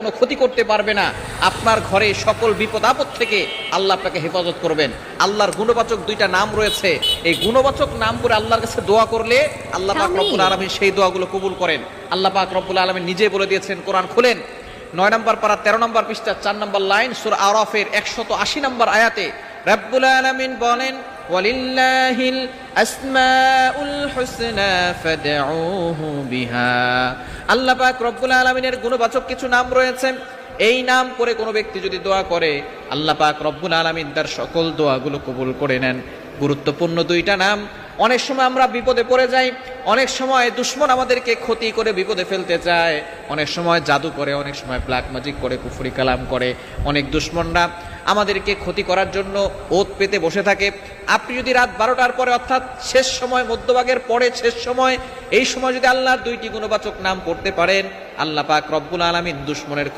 কোনো ক্ষতি করতে পারবে না। আপনার ঘরে সকল বিপদ আপদ থেকে আল্লাহ আপনাকে হেফাজত করবেন। আল্লাহর গুণবাচক দুইটা নাম রয়েছে, এই গুণবাচক নাম করে আল্লাহর কাছে দোয়া করলে আল্লাহ পাক রব্বুল আলামিন সেই দোয়াগুলো কবুল করেন। আল্লাহ পাক রব্বুল আলামিন নিজে বলে দিয়েছেন, কোরআন খুলেন 9 নম্বর পারা 13 নম্বর পৃষ্ঠা 4 নম্বর লাইন সূরা আরাফের 180 নম্বর আয়াতে রব্বুল আলামিন বলেন, ওয়ালিল্লাহিল আসমাউল হুসনা ফাদউহু বিহা। আল্লাহ পাক রব্বুল আলামিনের গুণবাচক কিছু নাম রয়েছে, এই নাম করে কোনো ব্যক্তি যদি দোয়া করে আল্লাহ পাক রব্বুল আলামিন তার সকল দোয়াগুলো কবুল করে নেন। গুরুত্বপূর্ণ দুইটা নাম। অনেক সময় আমরা বিপদে পড়ে যাই, অনেক সময় দুশমন আমাদেরকে ক্ষতি করে বিপদে ফেলতে চায়, অনেক সময় জাদু করে, অনেক সময় ব্ল্যাক ম্যাজিক করে, কুফরি কালাম করে, অনেক দুশমনরা আমাদেরকে ক্ষতি করার জন্য ওত পেতে বসে থাকে। আপনি যদি রাত 12টার পরে অর্থাৎ শেষ সময়, মধ্যভাগের পরে শেষ সময়, এই সময় যদি আল্লাহর দুইটি গুণবাচক নাম পড়তে পারেন, আল্লাহ পাক রব্বুল আলামিন দুশমনের